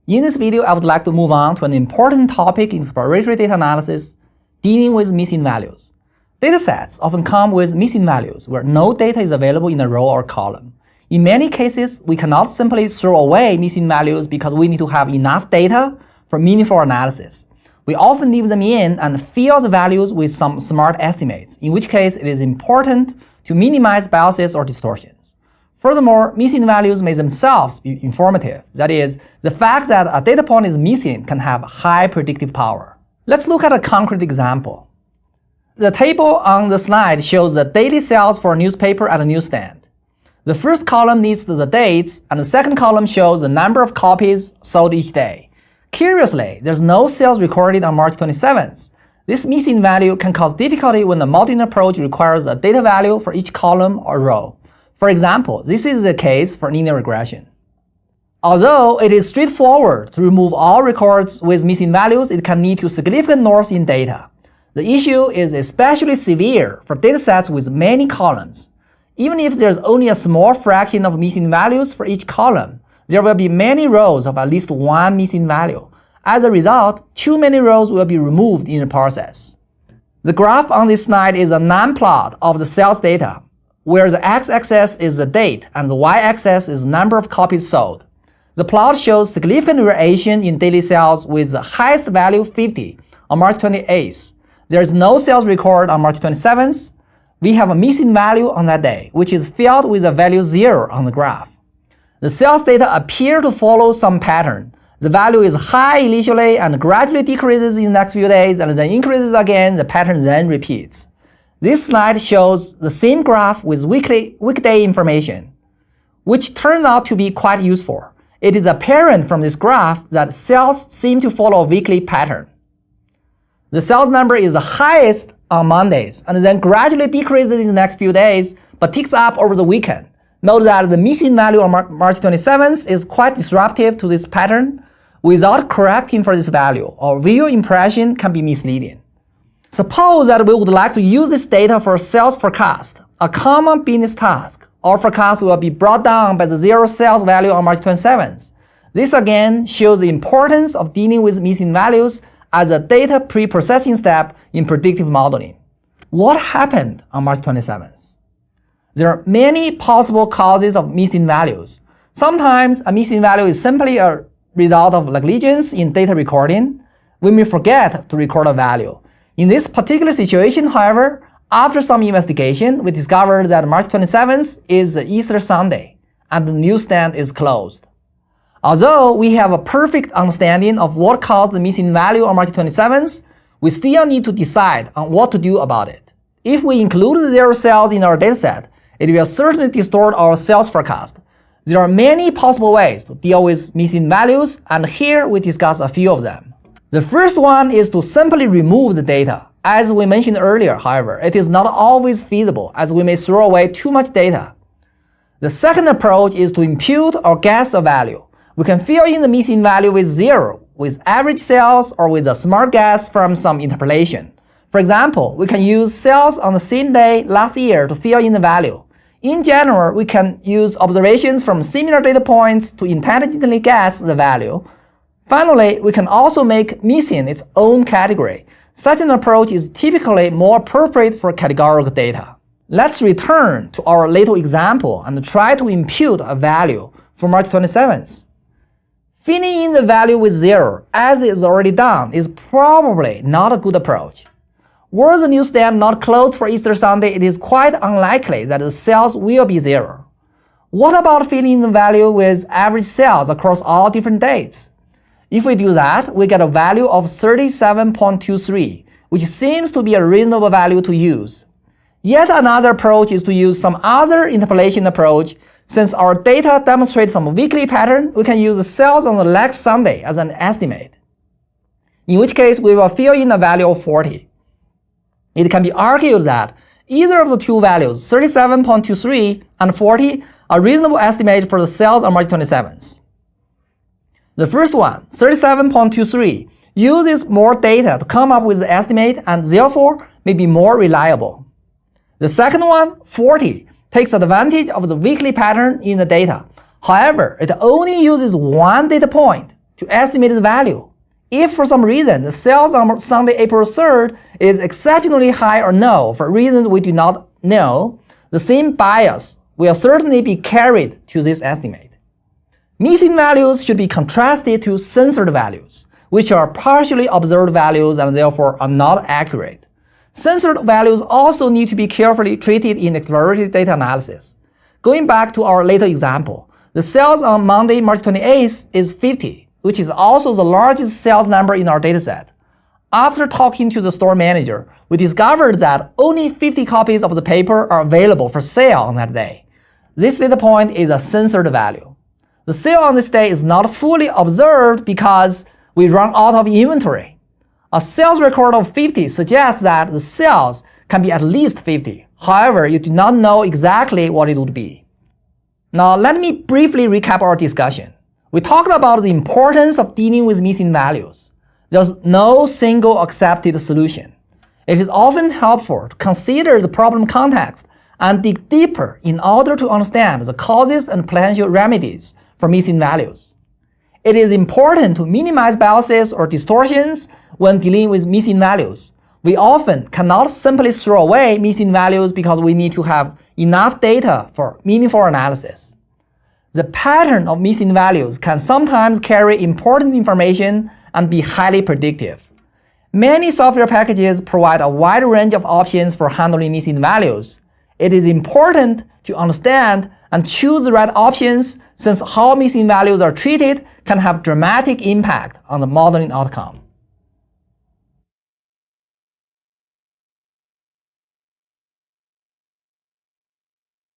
In this video, I would like to move on to an important topic in exploratory data analysis, dealing with missing values. Datasets often come with missing values where no data is available in a row or column. In many cases, we cannot simply throw away missing values because we need to have enough data for meaningful analysis. We often leave them in and fill the values with some smart estimates, in which case it is important to minimize biases or distortions. Furthermore, missing values may themselves be informative. That is, the fact that a data point is missing can have high predictive power. Let's look at a concrete example. The table on the slide shows the daily sales for a newspaper at a newsstand. The first column lists the dates, and the second column shows the number of copies sold each day. Curiously, there's no sales recorded on March 27th. This missing value can cause difficulty when the modeling approach requires a data value for each column or row. For example, this is the case for linear regression. Although it is straightforward to remove all records with missing values, it can lead to significant noise in data. The issue is especially severe for datasets with many columns. Even if there's only a small fraction of missing values for each column, there will be many rows of at least one missing value. As a result, too many rows will be removed in the process. The graph on this slide is a non-plot of the sales data, where the x-axis is the date and the y-axis is number of copies sold. The plot shows significant variation in daily sales with the highest value 50 on March 28th. There is no sales record on March 27th. We have a missing value on that day, which is filled with a value 0 on the graph. The sales data appear to follow some pattern. The value is high initially and gradually decreases in the next few days and then increases again. The pattern then repeats. This slide shows the same graph with weekday information, which turns out to be quite useful. It is apparent from this graph that sales seem to follow a weekly pattern. The sales number is the highest on Mondays and then gradually decreases in the next few days but ticks up over the weekend. Note that the missing value on March 27th is quite disruptive to this pattern. Without correcting for this value, our visual impression can be misleading. Suppose that we would like to use this data for a sales forecast. A common business task. Our forecast will be brought down by the 0 sales value on March 27th. This again shows the importance of dealing with missing values as a data pre-processing step in predictive modeling. What happened on March 27th? There are many possible causes of missing values. Sometimes a missing value is simply a result of negligence in data recording. We may forget to record a value. In this particular situation, however, after some investigation, we discovered that March 27th is Easter Sunday and the newsstand is closed. Although we have a perfect understanding of what caused the missing value on March 27th, we still need to decide on what to do about it. If we include the 0 sales in our dataset, it will certainly distort our sales forecast. There are many possible ways to deal with missing values, and here we discuss a few of them. The first one is to simply remove the data. As we mentioned earlier, however, it is not always feasible as we may throw away too much data. The second approach is to impute or guess a value. We can fill in the missing value with 0, with average sales, or with a smart guess from some interpolation. For example, we can use sales on the same day last year to fill in the value. In general, we can use observations from similar data points to intelligently guess the value. Finally, we can also make missing its own category. Such an approach is typically more appropriate for categorical data. Let's return to our little example and try to impute a value for March 27th. Filling in the value with 0, as is already done, is probably not a good approach. Were the newsstand not closed for Easter Sunday, it is quite unlikely that the sales will be 0. What about filling in the value with average sales across all different dates? If we do that, we get a value of 37.23, which seems to be a reasonable value to use. Yet another approach is to use some other interpolation approach. Since our data demonstrates some weekly pattern, we can use the sales on the next Sunday as an estimate, in which case we will fill in a value of 40. It can be argued that either of the two values, 37.23 and 40, are reasonable estimate for the sales on March 27th. The first one, 37.23, uses more data to come up with the estimate and therefore may be more reliable. The second one, 40, takes advantage of the weekly pattern in the data. However, it only uses one data point, to estimate its value. If for some reason the sales on Sunday, April 3rd is exceptionally high or no for reasons we do not know, the same bias will certainly be carried to this estimate. Missing values should be contrasted to censored values, which are partially observed values and therefore are not accurate. Censored values also need to be carefully treated in exploratory data analysis. Going back to our later example, the sales on Monday, March 28th is 50, which is also the largest sales number in our dataset. After talking to the store manager, we discovered that only 50 copies of the paper are available for sale on that day. This data point is a censored value. The sale on this day is not fully observed because we run out of inventory. A sales record of 50 suggests that the sales can be at least 50. However, you do not know exactly what it would be. Now, let me briefly recap our discussion. We talked about the importance of dealing with missing values. There's no single accepted solution. It is often helpful to consider the problem context and dig deeper in order to understand the causes and potential remedies for missing values. It is important to minimize biases or distortions when dealing with missing values. We often cannot simply throw away missing values because we need to have enough data for meaningful analysis. The pattern of missing values can sometimes carry important information and be highly predictive. Many software packages provide a wide range of options for handling missing values. It is important to understand and choose the right options since how missing values are treated can have dramatic impact on the modeling outcome.